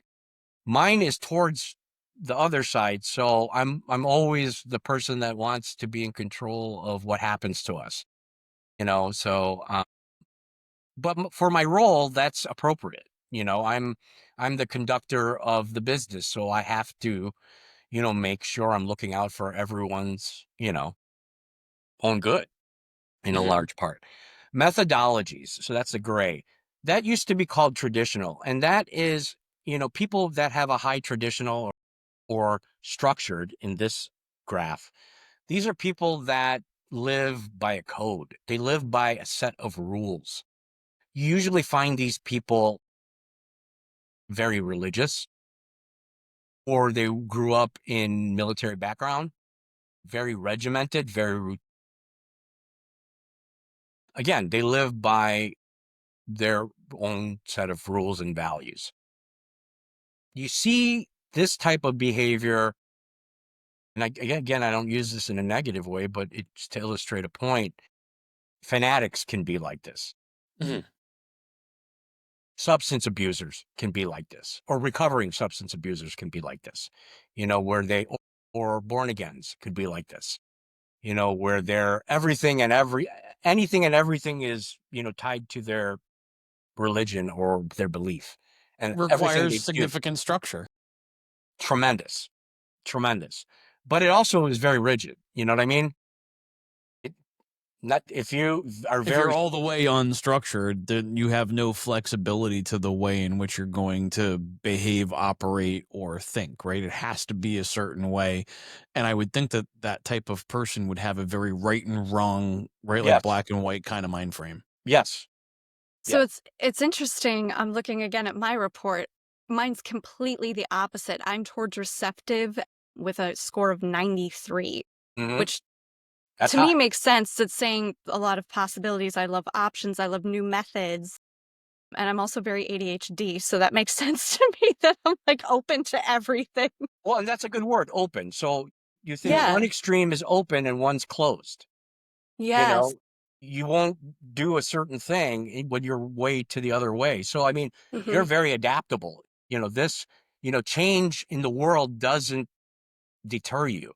Mine is towards the other side, so I'm always the person that wants to be in control of what happens to us, so, but for my role, that's appropriate. I'm the conductor of the business, so I have to, make sure I'm looking out for everyone's, own good in a Mhm. large part. Methodologies, so that's the gray. That used to be called traditional, and that is, people that have a high traditional or structured in this graph. These are people that live by a code. They live by a set of rules. You usually find these people very religious, or they grew up in military background, very regimented, again, they live by their own set of rules and values. You see this type of behavior, and again, I don't use this in a negative way, but it's to illustrate a point. Fanatics can be like this. Mhm. Substance abusers can be like this, or recovering substance abusers can be like this, where or born agains could be like this, where they're anything and everything is, tied to their religion or their belief. And everything Requires they do, significant structure. tremendous, tremendous. But it also is very rigid. You know what I mean? It, not if you are If you're very, all the way unstructured, then you have no flexibility to the way in which you're going to behave, operate, or think, right? It has to be a certain way. And I would think that that type of person would have a very right and wrong, right? Like yes, black and white kind of mind frame. yes, So yes. it's interesting. I'm looking again at my report. Mine's completely the opposite. I'm towards receptive with a score of 93, Hmm. which That's to me high. makes sense. It's saying a lot of possibilities. I love options. I love new methods. And I'm also very ADHD. So that makes sense to me that I'm like open to everything. Well, and that's a good word, open. So you think one Yeah. extreme is open and one's closed. You Yes. know, you won't do a certain thing when you're way to the other way. So, I mean, you're Hmm. very adaptable. Change in the world doesn't deter you.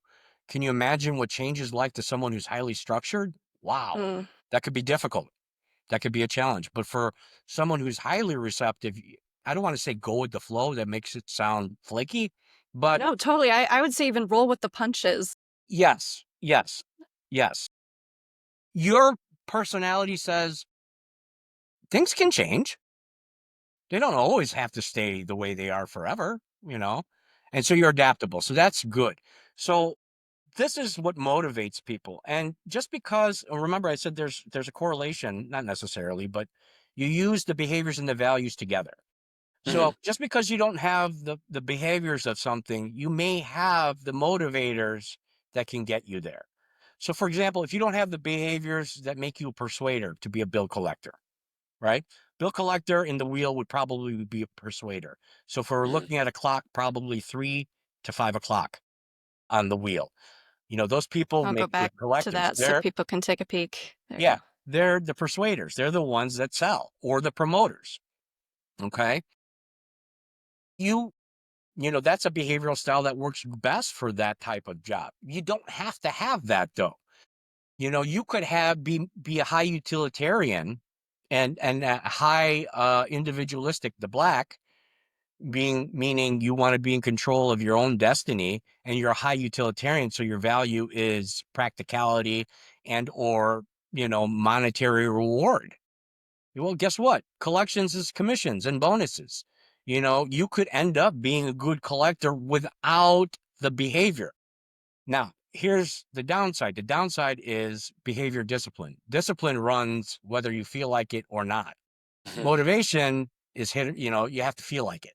Can you imagine what change is like to someone who's highly structured? Wow, Mm. that could be difficult. That could be a challenge. But for someone who's highly receptive, I don't want to say go with the flow. That makes it sound flaky, but No, totally. I would say even roll with the punches. yes, yes, yes. Your personality says things can change. They don't always have to stay the way they are forever, you know? And so you're adaptable. So that's good. So this is what motivates people. And just because, remember I said there's a correlation, not necessarily, but you use the behaviors and the values together. So just because you don't have the behaviors of something, you may have the motivators that can get you there. So for example, if you don't have the behaviors that make you a persuader to be a bill collector, right? Bill collector in the wheel would probably be a persuader. So if we're looking at a clock, probably 3 to 5 o'clock on the wheel. Those people I'll go make good back to collectors. that so people can take a peek. There you Yeah, go. they're the persuaders. They're the ones that sell or the promoters. Okay. You, that's a behavioral style that works best for that type of job. You don't have to have that though. You could be a high utilitarian and a high individualistic, the black being meaning you want to be in control of your own destiny, and you're a high utilitarian, so your value is practicality and or monetary reward. Well, guess what? Collections is commissions and bonuses. You could end up being a good collector without the behavior. Now, here's the downside. The downside is behavior discipline. Discipline runs whether you feel like it or not. Motivation is you have to feel like it.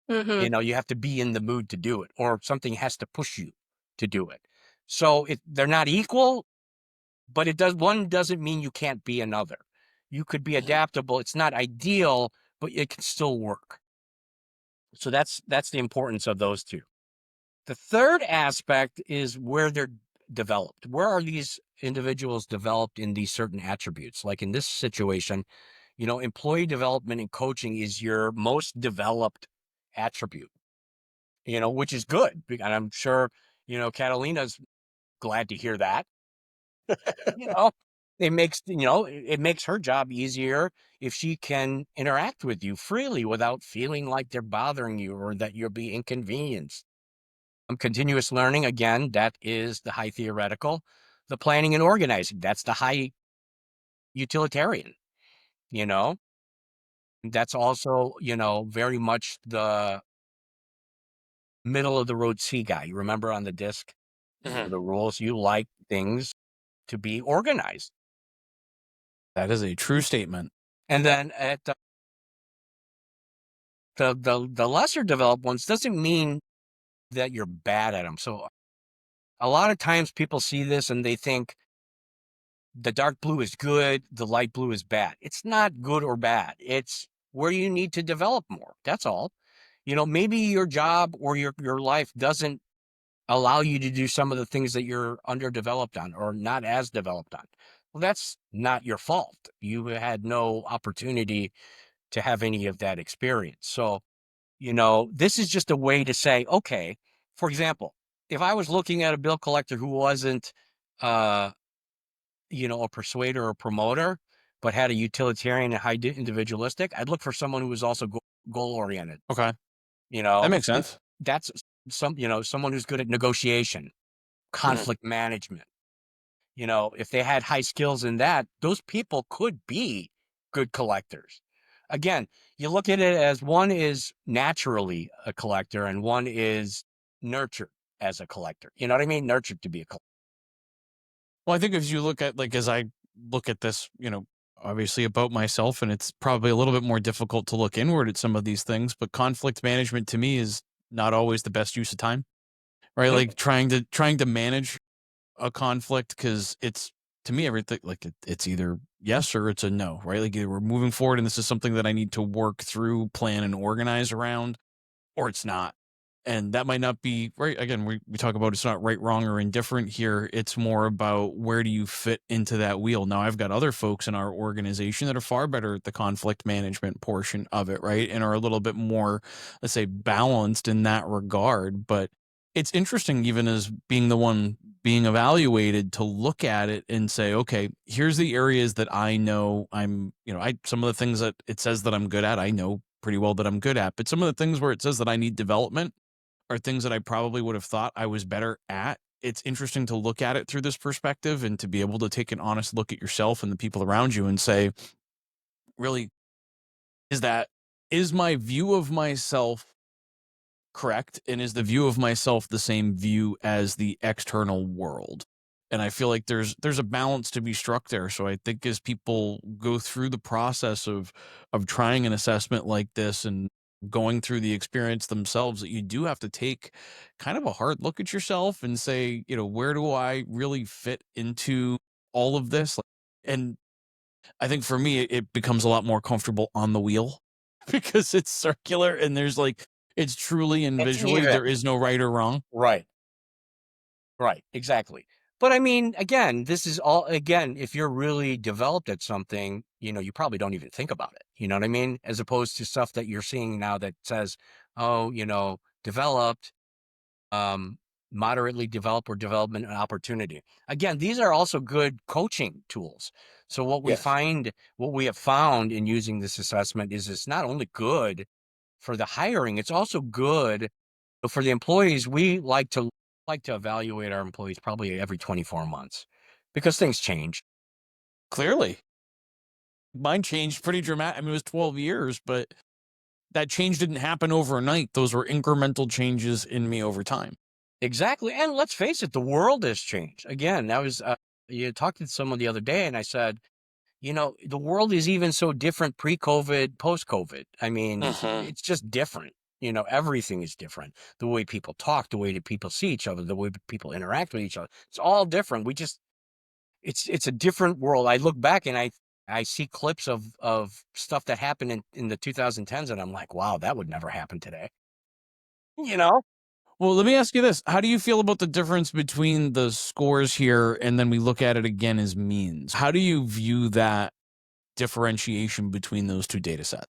Hmm. You have to be in the mood to do it, or something has to push you to do it. So they're not equal, but one doesn't mean you can't be another. You could be adaptable. It's not ideal, but it can still work. So that's the importance of those two. The third aspect is where they're developed. Where are these individuals developed in these certain attributes? Like in this situation, employee development and coaching is your most developed attribute, which is good. And I'm sure, Catalina's glad to hear that. you know, it makes her job easier if she can interact with you freely without feeling like they're bothering you or that you'll be inconvenienced. Continuous learning, again, that is the high theoretical. The planning and organizing, that's the high utilitarian, you know. That's also, very much the middle of the road C guy. You remember on the disc, the rules, you like things to be organized. That is a true statement. And then at the lesser developed ones doesn't mean that you're bad at them. So a lot of times people see this and they think the dark blue is good, the light blue is bad. It's not good or bad. It's where you need to develop more. That's all. Maybe your job or your life doesn't allow you to do some of the things that you're underdeveloped on or not as developed on. Well, that's not your fault. You had no opportunity to have any of that experience. So, this is just a way to say, okay, for example, if I was looking at a bill collector who wasn't, a persuader or promoter, but had a utilitarian and high individualistic, I'd look for someone who was also goal oriented. Okay. You That know, makes sense. that's someone who's good at negotiation, conflict management. If they had high skills in that, those people could be good collectors. Again, you look at it as one is naturally a collector and one is nurtured as a collector. You know what I mean? Nurtured to be a collector. Well, I think as you look at, like, as I look at this, obviously about myself, and it's probably a little bit more difficult to look inward at some of these things, but conflict management to me is not always the best use of time, right? Mhm. Like trying to manage a conflict, because it's, to me, everything, like, it's either yes or it's a no, right? Like, either we're moving forward and this is something that I need to work through, plan and organize around, or it's not. And that might not be right. Again, we talk about it's not right, wrong, or indifferent here. It's more about where do you fit into that wheel. Now, I've got other folks in our organization that are far better at the conflict management portion of it, right? And are a little bit more, let's say, balanced in that regard. But it's interesting, even as being the one being evaluated, to look at it and say, okay, here's the areas that I know I'm, some of the things that it says that I'm good at, I know pretty well that I'm good at. But some of the things where it says that I need development are things that I probably would have thought I was better at. It's interesting to look at it through this perspective and to be able to take an honest look at yourself and the people around you and say, really, is my view of myself correct? And is the view of myself the same view as the external world? And I feel like there's a balance to be struck there. So I think as people go through the process of trying an assessment like this and going through the experience themselves, that you do have to take kind of a hard look at yourself and say, where do I really fit into all of this? And I think for me, it becomes a lot more comfortable on the wheel because it's circular and it's truly and It's visually, there even. is no right or wrong. Right. Right. Exactly. But I mean, again, this is all, again, if you're really developed at something, you probably don't even think about it. You know what I mean? As opposed to stuff that you're seeing now that says, oh, developed, um, moderately developed or development and opportunity. Again, these are also good coaching tools. So Yes. what we have found in using this assessment is it's not only good for the hiring, it's also good for the employees. We like to evaluate our employees probably every 24 months because things change. Clearly. Mine changed pretty dramatic. I mean, it was 12 years, but that change didn't happen overnight. Those were incremental changes in me over time. Exactly. And let's face it, the world has changed. Again, that was, you talked to someone the other day and I said, the world is even so different pre-COVID, post-COVID. I mean, Mhm. it's just different. Everything is different. The way people talk, the way that people see each other, the way people interact with each other. It's all different. It's a different world. I look back and I see clips of stuff that happened in the 2010s and I'm like, wow, that would never happen today. You know? Well, let me ask you this. How do you feel about the difference between the scores here and then we look at it again as means? How do you view that differentiation between those two data sets?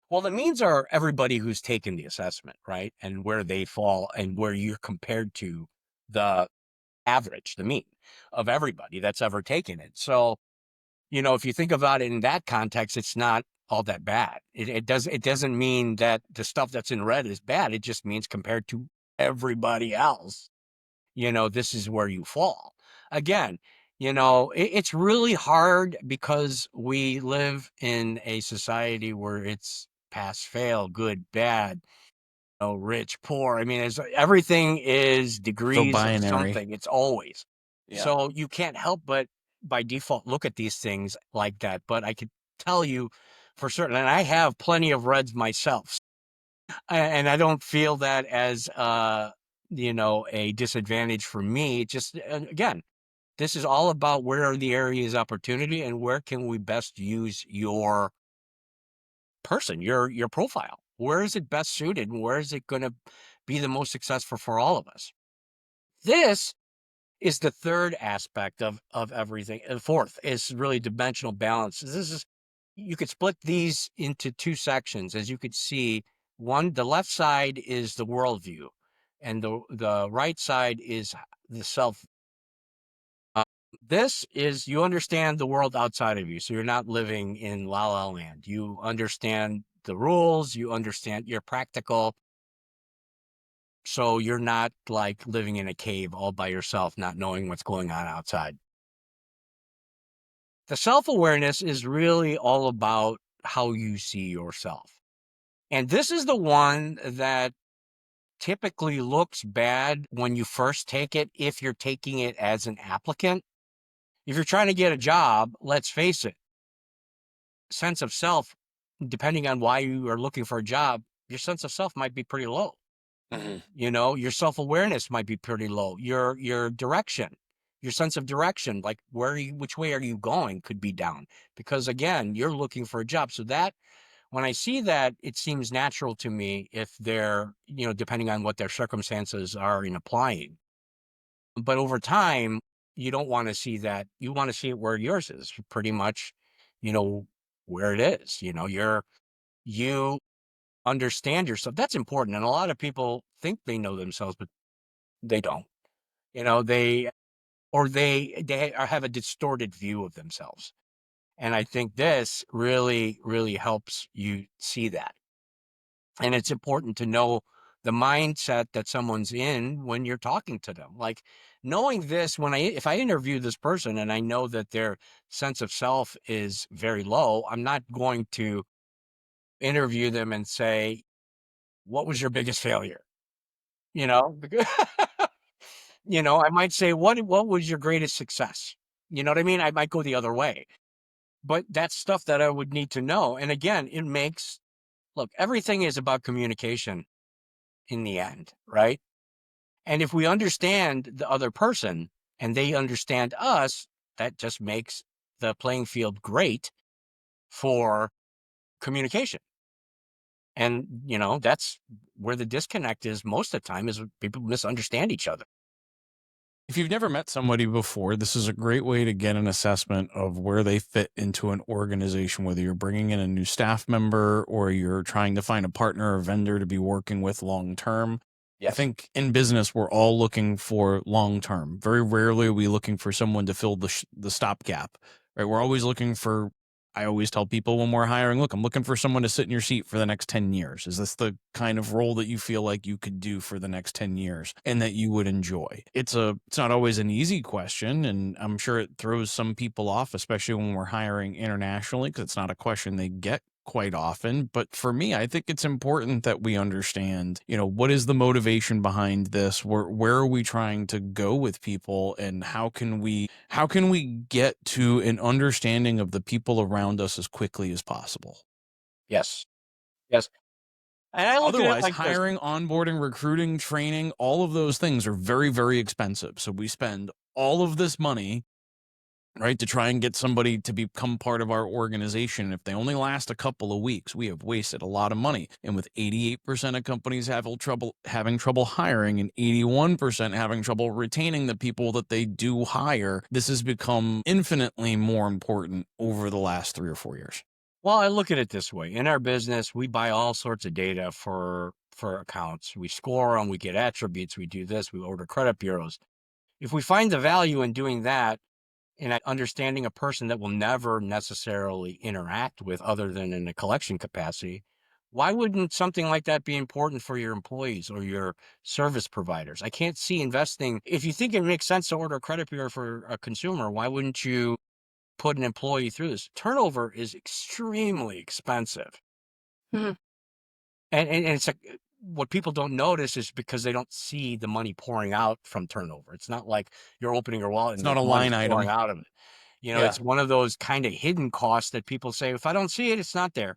Well, the means are everybody who's taken the assessment, right? And where they fall and where you're compared to the average, the mean of everybody that's ever taken it. So, if you think about it in that context, it's not all that bad. It doesn't mean that the stuff that's in red is bad. It just means compared to everybody else, this is where you fall. Again, it's really hard because we live in a society where it's pass, fail, good, bad, rich, poor. I mean, everything is So degrees of binary. something. It's always. Yeah. So you can't help but by default look at these things like that. But I could tell you for certain, and I have plenty of reds myself, and I don't feel that as a disadvantage for me. Just again, this is all about where are the areas of opportunity and where can we best use your person, your profile. Where is it best suited and where is it going to be the most successful for all of us? This is the third aspect of everything. And fourth is really dimensional balance. You could split these into two sections. As you could see, the left side is the worldview, and the right side is the self. Uh, this is you understand the world outside of you, so you're not living in la la land. You understand the rules. You understand you're practical. So you're not like living in a cave all by yourself, not knowing what's going on outside. The self-awareness is really all about how you see yourself. And this is the one that typically looks bad when you first take it, if you're taking it as an applicant. If you're trying to get a job, let's face it, sense of self, depending on why you are looking for a job, your sense of self might be pretty low. Mhm. Your self-awareness might be pretty low. Your direction, your sense of direction, like which way are you going, could be down because again, you're looking for a job. So that when I see that, it seems natural to me if they're, depending on what their circumstances are in applying. But over time, you don't want to see that. You want to see it where yours is pretty much, you know, where it is. You understand yourself. That's important. And a lot of people think they know themselves, but they don't. They have a distorted view of themselves. And I think this really, really helps you see that. And it's important to know the mindset that someone's in when you're talking to them. Like knowing this, if I interview this person and I know that their sense of self is very low, I'm not going to interview them and say, what was your biggest failure? You know, I might say, what was your greatest success? You know what I mean? I might go the other way, but that's stuff that I would need to know. And again, look, everything is about communication in the end, right? And if we understand the other person and they understand us, that just makes the playing field great for communication. And, that's where the disconnect is most of the time, is people misunderstand each other. If you've never met somebody before, this is a great way to get an assessment of where they fit into an organization, whether you're bringing in a new staff member or you're trying to find a partner or vendor to be working with long term. I Yes. think in business, we're all looking for long term. Very rarely are we looking for someone to fill the stopgap, right? We're always looking for, I always tell people when we're hiring, look, I'm looking for someone to sit in your seat for the next 10 years. Is this the kind of role that you feel like you could do for the next 10 years and that you would enjoy? It's not always an easy question, and I'm sure it throws some people off, especially when we're hiring internationally, because it's not a question they get quite often. But for me, I think it's important that we understand, what is the motivation behind this? Where are we trying to go with people, and how can we get to an understanding of the people around us as quickly as possible? Yes. Yes. And I look at it Otherwise, like this. hiring, onboarding, recruiting, training, all of those things are very, very expensive. So we spend all of this money, right, to try and get somebody to become part of our organization. If they only last a couple of weeks, we have wasted a lot of money. And with 88% of companies having trouble hiring and 81% having trouble retaining the people that they do hire, this has become infinitely more important over the last 3 or 4 years. Well, I look at it this way. In our business, we buy all sorts of data for accounts. We score them, we get attributes, we do this, we order credit bureaus. If we find the value in doing that, in understanding a person that will never necessarily interact with other than in a collection capacity, why wouldn't something like that be important for your employees or your service providers? I can't see investing. If you think it makes sense to order a credit bureau for a consumer, why wouldn't you put an employee through this? Turnover is extremely expensive. Mhm. And it's like, what people don't notice is because they don't see the money pouring out from turnover. It's not like you're opening your wallet It's and not the a money's line pouring item. out of it. Yeah. It's one of those kind of hidden costs that people say, if I don't see it, it's not there,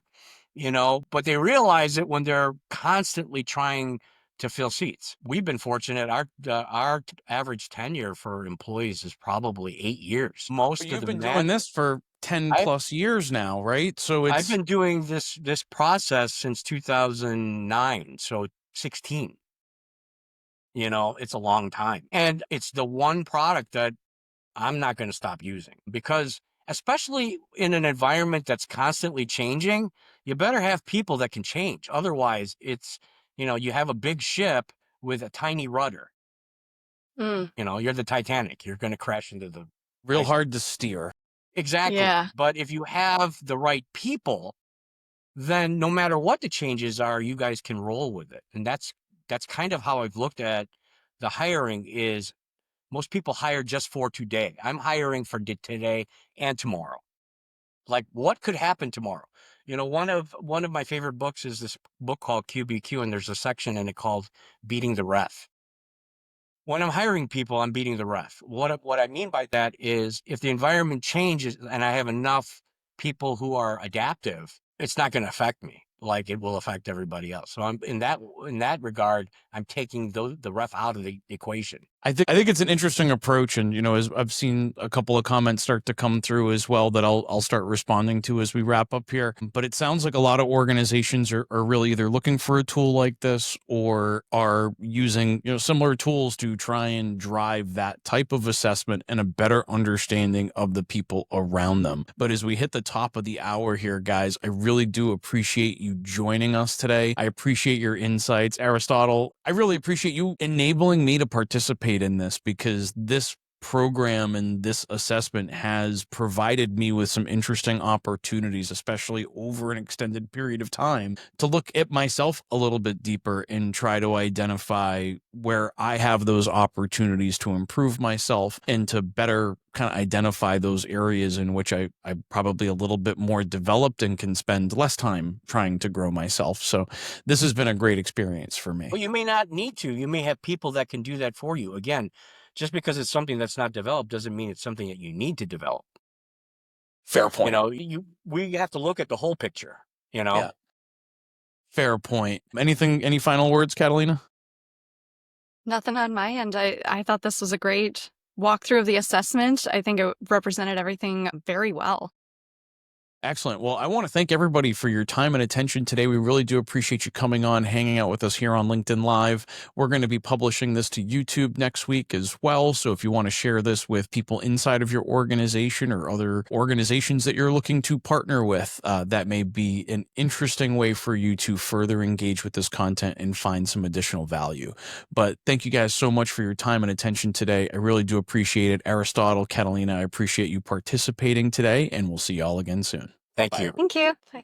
but they realize it when they're constantly trying to fill seats. We've been fortunate. Our average tenure for employees is probably 8 years. But Most of you've the been men, doing this for 10 I plus years now, right? So I've it's been doing this process since 2009, so 16. It's a long time. And it's the one product that I'm not going to stop using, because especially in an environment that's constantly changing, you better have people that can change. Otherwise, you have a big ship with a tiny rudder. Mm. You're the Titanic. You're going to crash into the real iceberg. hard to steer. Exactly. Yeah. But if you have the right people, then no matter what the changes are, you guys can roll with it. And that's kind of how I've looked at the hiring. Is most people hire just for today. I'm hiring for today and tomorrow. Like, what could happen tomorrow? One of my favorite books is this book called QBQ, and there's a section in it called Beating the Ref. When I'm hiring people, I'm beating the ref. What I mean by that is, if the environment changes and I have enough people who are adaptive, it's not going to affect me like it will affect everybody else. So I'm in that regard, I'm taking the ref out of the equation. I think it's an interesting approach, and as I've seen a couple of comments start to come through as well that I'll start responding to as we wrap up here. But it sounds like a lot of organizations are really either looking for a tool like this or are using similar tools to try and drive that type of assessment and a better understanding of the people around them. But as we hit the top of the hour here, guys, I really do appreciate you joining us today. I appreciate your insights, Aristotle. I really appreciate you enabling me to participate in this, because this program and this assessment has provided me with some interesting opportunities, especially over an extended period of time, to look at myself a little bit deeper and try to identify where I have those opportunities to improve myself and to better kind of identify those areas in which I'm probably a little bit more developed and can spend less time trying to grow myself. So this has been a great experience for me. Well, you may not need to. You may have people that can do that for you. Again, just because it's something that's not developed doesn't mean it's something that you need to develop. Fair point. We have to look at the whole picture, Yeah. Fair point. Any final words, Catalina? Nothing on my end. I thought this was a great walkthrough of the assessment. I think it represented everything very well. Excellent. Well, I want to thank everybody for your time and attention today. We really do appreciate you coming on, hanging out with us here on LinkedIn Live. We're going to be publishing this to YouTube next week as well. So if you want to share this with people inside of your organization or other organizations that you're looking to partner with, that may be an interesting way for you to further engage with this content and find some additional value. But thank you guys so much for your time and attention today. I really do appreciate it. Aristotle, Catalina, I appreciate you participating today, and we'll see y'all again soon. Thank you. Thank you. Bye.